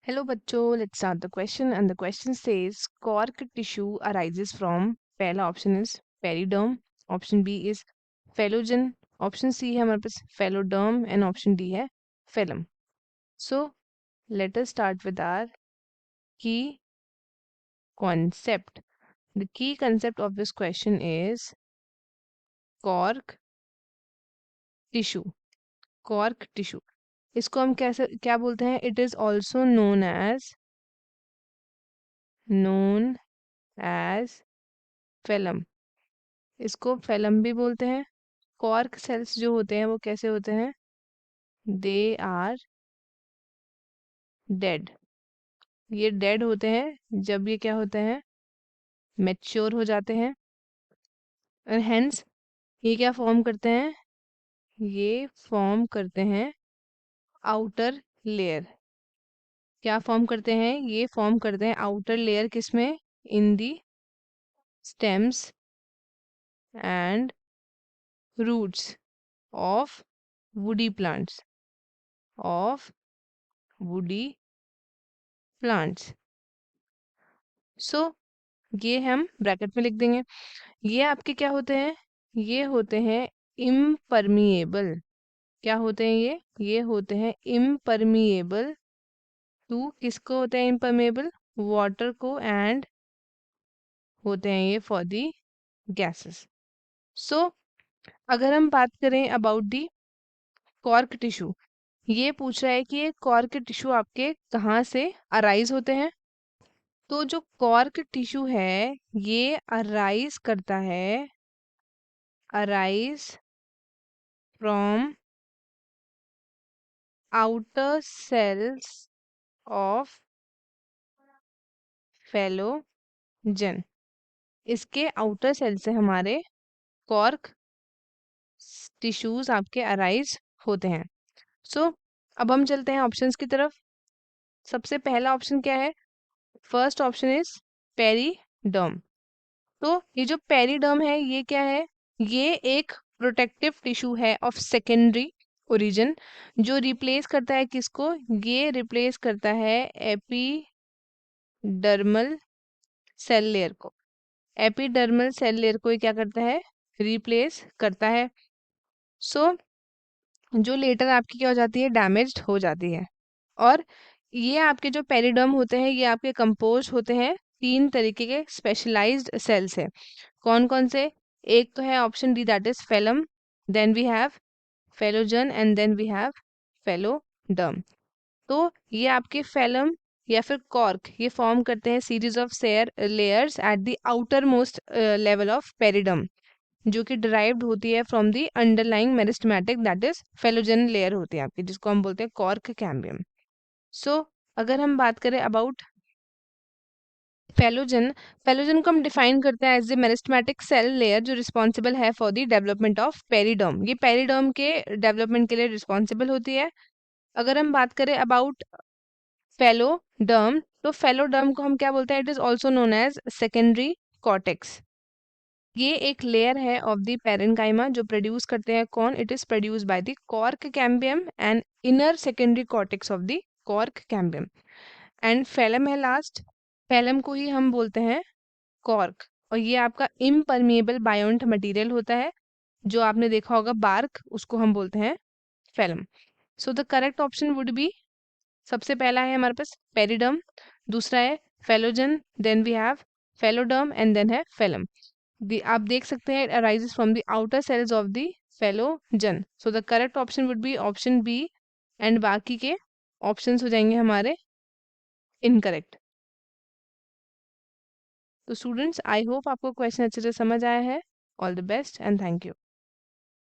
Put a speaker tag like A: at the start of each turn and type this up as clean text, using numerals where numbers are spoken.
A: Hello बच्चों, let's start the question and the question says cork tissue arises from पहला option is periderm, option B is phellogen, option C है हमारे पास phelloderm and option D है phellum. So let us start with our key concept. The key concept of this question is cork tissue. Cork tissue. इसको हम कैसे क्या बोलते हैं? It is also known as phellum. इसको फेलम भी बोलते हैं. कॉर्क सेल्स जो होते हैं वो कैसे होते हैं? They are dead. ये डेड होते हैं जब ये क्या होते हैं? मैच्योर हो जाते हैं. और हेंस ये क्या फॉर्म करते हैं? ये फॉर्म करते हैं आउटर लेयर. क्या फॉर्म करते हैं? ये फॉर्म करते हैं आउटर लेयर. किसमें? In the stems and roots of woody plants. Of woody plants. So ये हम ब्रैकेट में लिख देंगे. ये आपके क्या होते हैं? ये होते हैं इम्परमिएबल. क्या होते हैं ये? ये होते हैं इम्परमिएबल टू. किसको होते हैं इम्परमिएबल? वाटर को. एंड होते हैं ये फॉर दी गैसेस. सो अगर हम बात करें अबाउट दी कॉर्क टिश्यू, ये पूछ रहा है कि ये कॉर्क टिश्यू आपके कहाँ से अराइज होते हैं. तो जो कॉर्क टिश्यू है ये अराइज करता है, arise from outer cells of phellogen. इसके आउटर सेल से हमारे कॉर्क टिश्यूज आपके अराइज होते हैं. सो अब हम चलते हैं ऑप्शंस की तरफ. सबसे पहला ऑप्शन क्या है? First option is periderm. तो ये जो पेरीडर्म है ये क्या है? ये एक प्रोटेक्टिव टिश्यू है ऑफ सेकेंडरी ओरिजिन जो रिप्लेस करता है किसको? ये रिप्लेस करता है एपिडर्मल सेल लेयर को. एपिडर्मल सेल लेयर को ये क्या करता है? रिप्लेस करता है. सो जो लेटर आपकी क्या हो जाती है? डैमेज्ड हो जाती है. और ये आपके जो पेरिडर्म होते हैं ये आपके कंपोज होते हैं 3 तरीके के स्पेशलाइज्ड सेल से. कौन कौन से? एक तो है option D, that is phellem. Then we have phellogen and then we have phelloderm. तो ये आपके फेलम या फिर कॉर्क ये फॉर्म करते हैं series of share layers at the outer most level of periderm जो कि डिराइव्ड होती है from the underlying meristematic that is phellogen layer होती है आपकी जिसको हम बोलते हैं कॉर्क कैम्बियम. सो अगर हम बात करें अबाउट फेलोजन, फेलोजन को हम डिफाइन करते हैं as the meristematic cell layer जो रिस्पॉन्सिबल है for the development of periderm. ये पेरिडर्म के डेवलपमेंट के लिए रिस्पॉन्सिबल होती है. अगर हम बात करें अबाउट फेलोडर्म, तो फेलोडर्म को हम क्या बोलते हैं? It is also known as secondary cortex. ये एक लेयर है ऑफ द पेरेन्काइमा जो प्रोड्यूस करते हैं कौन? It is produce by the cork cambium and inner secondary cortex of the cork cambium. And phellem है लास्ट. फेलम को ही हम बोलते हैं कॉर्क. और ये आपका इम्परमिएबल बायोन्ट मटेरियल होता है जो आपने देखा होगा बार्क, उसको हम बोलते हैं phellem. So the correct option would be, सबसे पहला है हमारे पास पेरिडर्म, दूसरा है phellogen, then we have phelloderm and then है फेलम. आप देख सकते हैं arises from the outer cells of the phellogen. So the correct option would be option B and बाकी के ऑप्शंस हो जाएंगे हमारे इनकरेक्ट. तो स्टूडेंट्स आई होप आपको क्वेश्चन अच्छे से समझ आया है. All the best and thank you.